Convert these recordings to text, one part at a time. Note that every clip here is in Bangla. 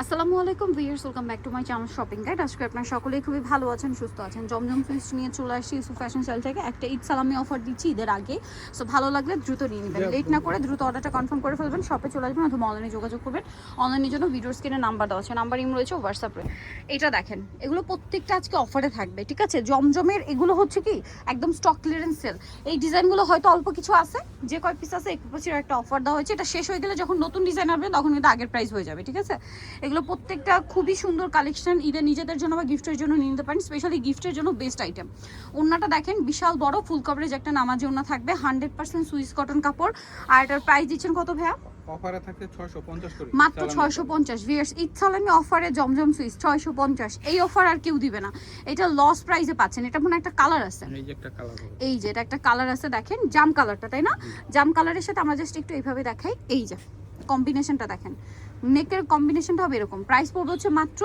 আসসালামু আলাইকুম viewers, welcome back to my channel shopping guide. আজকে আপনারা সকলেই খুবই ভালো আছেন, সুস্থ আছেন। জমজম সুইটস নিয়ে চলে আসছি ইউসুফ ফ্যাশন সেল থেকে। একটা ঈদ সালামি অফার দিচ্ছি ঈদের আগে, সো ভালো লাগলে দ্রুত নিয়ে নেবেন, লেট না করে দ্রুত অর্ডারটা কনফার্ম করে ফেলবেন। শপে চলে আসবেন অথবা অনলাইনে যোগাযোগ করবেন। অনলাইনের জন্য ভিডিওর স্ক্রিনে নাম্বার দেওয়া আছে, নাম্বার ইম রয়েছে, হোয়াটসঅ্যাপে। এটা দেখেন, এগুলো প্রত্যেকটা আজকে অফারে থাকবে, ঠিক আছে? জমজমের এগুলো হচ্ছে কি একদম স্টক ক্লিয়ারেন্স সেল। এই ডিজাইনগুলো হয়তো অল্প কিছু আছে, যে কয় পিস আছে 21% একটা অফার দেওয়া হয়েছে। এটা শেষ হয়ে গেলে যখন নতুন ডিজাইন আসবে তখন কিন্তু আগের প্রাইস হয়ে যাবে, ঠিক আছে? এগুলো প্রত্যেকটা খুবই সুন্দর কালেকশন, ঈদের নিজেদের জন্য বা গিফটের জন্য নিয়ে নিতে পারেন। স্পেশালি গিফটের জন্য বেস্ট আইটেম। ওড়নাটা দেখেন, বিশাল বড় ফুল কভারেজ একটা নামাজি ওড়না থাকবে, 100% সুইস কটন কাপড়। আর এটার প্রাইস দিচ্ছেন কত ভাইয়া? অফারে থাকে 650 করে, মাত্র 650। ভিউয়ার্স, ঈদ সালামি অফারে জমজম সুইস 650। এই অফার আর কেউ দিবে না, এটা লস প্রাইসে পাচ্ছেন। এটা মনে একটা কালার আছে, এই যে একটা কালার হবে, এই যে এটা একটা কালার আছে, দেখেন জাম কালারটা, তাই না? জাম কালারের সাথে আমরা জাস্ট একটু এইভাবে দেখাই, এই যে কম্বিনেশনটা দেখেন, নেকের কম্বিনেশনটা হবে এরকম। প্রাইস পড়বে হচ্ছে মাত্র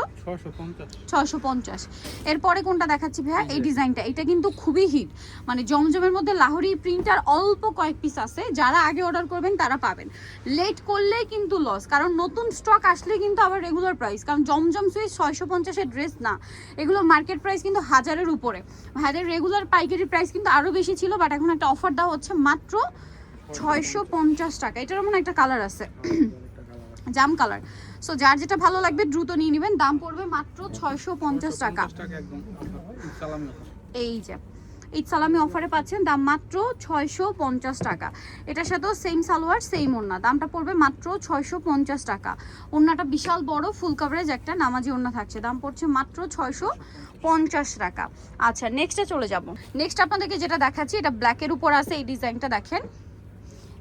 650। এরপরে কোনটা দেখাচ্ছি ভাইয়া? এই ডিজাইনটা, এটা কিন্তু খুবই হিট, মানে জমজমের মধ্যে লাহোরি প্রিন্টার অল্প কয়েক পিস আছে, যারা আগে অর্ডার করবেন তারা পাবেন। লেট করলে কিন্তু লস, কারণ নতুন স্টক আসলে কিন্তু আবার রেগুলার প্রাইস। কারণ জমজম সুইচ 650-এর ড্রেস না, এগুলো মার্কেট প্রাইস কিন্তু 1000-এর উপরে। ভাইদের রেগুলার পাইকারি প্রাইস কিন্তু আরও বেশি ছিল, বাট এখন একটা অফার দেওয়া হচ্ছে মাত্র 650 টাকা। এটার মনে একটা কালার আছে, জাম কালার। সো যার যেটা ভালো লাগবে দ্রুত নিয়ে নেবেন। দাম পড়বে মাত্র 650 টাকা। এই যে ঈদ সালামি অফারে পাচ্ছেন, দাম মাত্র 650 টাকা। এটার সাথেও সেম সালোয়ার সেম ওড়না, দামটা পড়বে মাত্র 650 টাকা। ওড়নাটা বিশাল বড় ফুল কভারেজ একটা নামাজি ওড়না থাকছে, দাম পড়ছে মাত্র 650 টাকা। আচ্ছা, নেক্সটে চলে যাব। নেক্সট আপনাদেরকে যেটা দেখাচ্ছি, এটা ব্ল্যাকের উপর আছে, এই ডিজাইনটা দেখেন,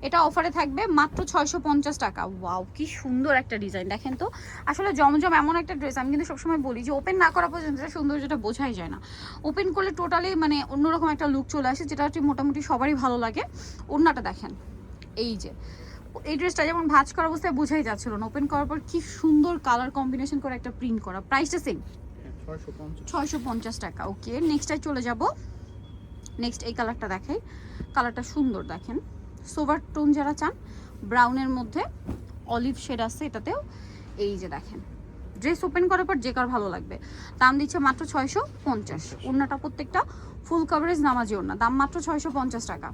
এটা অফারে থাকবে মাত্র 650 টাকা। ওয়াও, কি সুন্দর একটা ডিজাইন দেখেন তো। আসলে জমজম এমন একটা ড্রেস, আমি কিন্তু সবসময় বলি যে ওপেন না করা পর্যন্ত এটা সৌন্দর্যটা বোঝাই যায় না। ওপেন করলে টোটালি মানে অন্যরকম একটা লুক চলে আসে, যেটা হচ্ছে মোটামুটি সবারই ভালো লাগে। ওড়নাটা দেখেন, এই যে এই ড্রেসটা যেমন ভাঁজ করা অবস্থায় বোঝাই যাচ্ছিল না, ওপেন করার পর কি সুন্দর কালার কম্বিনেশন করে একটা প্রিন্ট করা। প্রাইসটা সেম 650 টাকা। ওকে, নেক্সটটাই চলে যাব। নেক্সট এই কালারটা দেখাই, কালারটা সুন্দর দেখেন, সোভার টোন যারা চান, ব্রাউনের মধ্যে অলিভ শেড আছে এটাতেও। এই যে দেখেন, ড্রেস ওপেন করার পর যে কার ভালো লাগবে। দাম দিচ্ছে মাত্র 650। ওড়নাটা প্রত্যেকটা ফুল কভারেজ নামাজি ওড়না, দাম মাত্র 650 টাকা।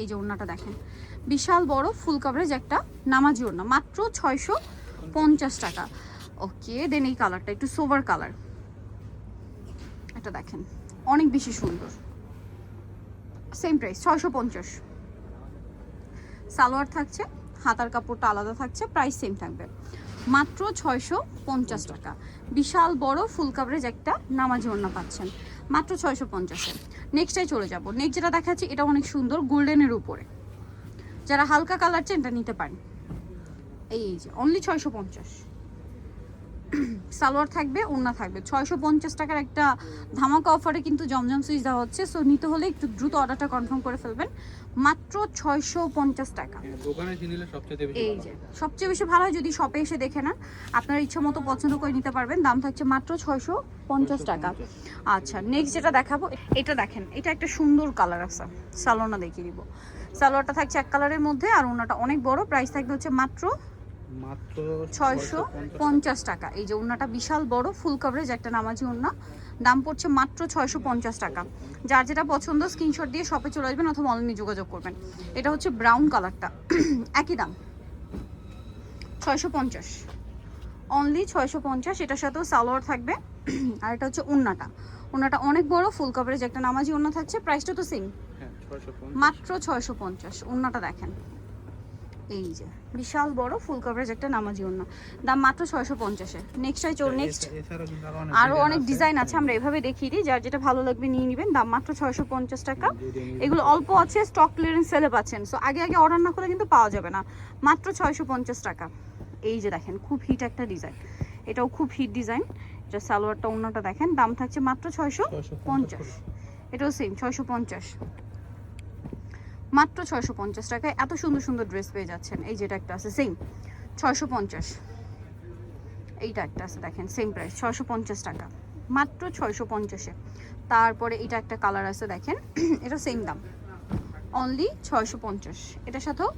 এই যে ওড়নাটা দেখেন, বিশাল বড় ফুল কভারেজ একটা নামাজি ওড়না, মাত্র 650 টাকা। ওকে, দেন এই কালারটা একটু সোভার কালার, এটা দেখেন অনেক বেশি সুন্দর, সেম প্রাইস 650। সালোয়ার থাকছে, হাতার কাপড়টা আলাদা থাকছে, প্রাইস সেম থাকবে মাত্র 650 টাকা। বিশাল বড় ফুল কভারেজ একটা নামাজি ওড়না পাচ্ছেন মাত্র 650-এ। নেক্সটটাই চলে যাব। নেক্সট যেটা দেখাচ্ছি, এটা অনেক সুন্দর গোল্ডেনের উপরে, যারা হালকা কালার চান এটা নিতে পারেন। এই যে অনলি 650। সালোয়ার থাকবে, ওড়না থাকবে। 650 টাকার একটা ধামাকা অফারে কিন্তু জমজম সুইচ দেওয়া হচ্ছে, সো নিতে হলে একটু দ্রুত অর্ডারটা কনফার্ম করে ফেলবেন। মাত্র 650 টাকা। দোকানে কিনলে সবচেয়ে বেশি এই যে সবচেয়ে বেশি ভালো হয় যদি শপে এসে দেখে নেন, আপনার ইচ্ছা মতো পছন্দ করে নিতে পারবেন। দাম থাকছে মাত্র 650 টাকা। আচ্ছা, নেক্সট যেটা দেখাবো, এটা দেখেন, এটা একটা সুন্দর কালার আছে, সালোয়ারটা দেখিয়ে দিব। সালোয়ারটা থাকছে এক কালারের মধ্যে, আর ওড়নাটা অনেক বড়। প্রাইস থাকবে হচ্ছে মাত্র 650 টাকা। এই যে ওড়নাটা বিশাল বড় ফুল কভারেজ একটা নামাজি ওড়না, দাম পড়ছে মাত্র 650 টাকা। যার যেটা পছন্দ স্ক্রিনশট দিয়ে শপে চলে আসবেন অথবা অনলাইনে যোগাযোগ করবেন। এটা হচ্ছে ব্রাউন কালারটা, একই দাম 650, অনলি 650। এটার সাথেও সালোয়ার থাকবে, আর এটা হচ্ছে ওড়নাটা, ওড়নাটা অনেক বড় ফুল কভারেজ একটা নামাজি ওড়না থাকছে। প্রাইসটা তো সেম, মাত্র 650। ওড়নাটা দেখেন, এই যে বিশাল বড় ফুল কভারেজ একটা নামাজি ওড়না, দাম মাত্র 650-এ। নেক্সট আরো অনেক ডিজাইন আছে, আমরা এভাবে দেখিয়ে দিই, যার যেটা ভালো লাগবে নিয়ে নেবেন। দাম মাত্র 650 টাকা। এগুলো অল্প আছে, স্টক ক্লিয়ারেন্স সেলে পাচ্ছেন, সো আগে আগে অর্ডার না করলে কিন্তু পাওয়া যাবে না। মাত্র 650 টাকা। এই যে দেখেন, খুব হিট একটা ডিজাইন, এটাও খুব হিট ডিজাইন। এটা সালোয়ারটা, ওড়নাটা দেখেন, দাম থাকছে মাত্র 650। এটাও সেম 650, মাত্র 650 টাকায় এত সুন্দর সুন্দর ড্রেস পেয়ে যাচ্ছেন। এই যেটা একটা আছে সেম 650, এইটা একটা আছে দেখেন সেম প্রাইস 650 টাকা, মাত্র 650-এ। তারপরে এটা একটা কালার আছে দেখেন, এটা সেম দাম, অনলি 650। এটার সাথেও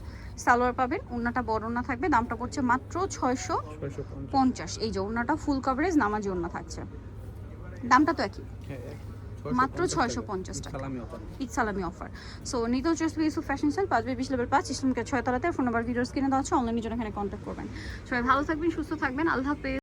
সালোয়ার পাবেন, ওড়নাটা বড় ওড়না থাকবে, দামটা পড়ছে মাত্র 650। এই যে ওড়নাটা ফুল কভারেজ নামাজি ওড়না থাকছে, দামটা তো একই, মাত্র 650 টাকা। সালামি অফার। ঈদ সালামি অফার। সো নিতো choice Yusuf fashion sale 5/20 level 5 ইসলামকে 6 তলাতে, ফোন নাম্বার ভিডিওস কিনে দেওয়া হচ্ছে, অনলাইনের জন্য এখানে কন্ট্যাক্ট করবেন। সবাই ভালো থাকবেন, সুস্থ থাকবেন, আল্লাহ হাফেজ।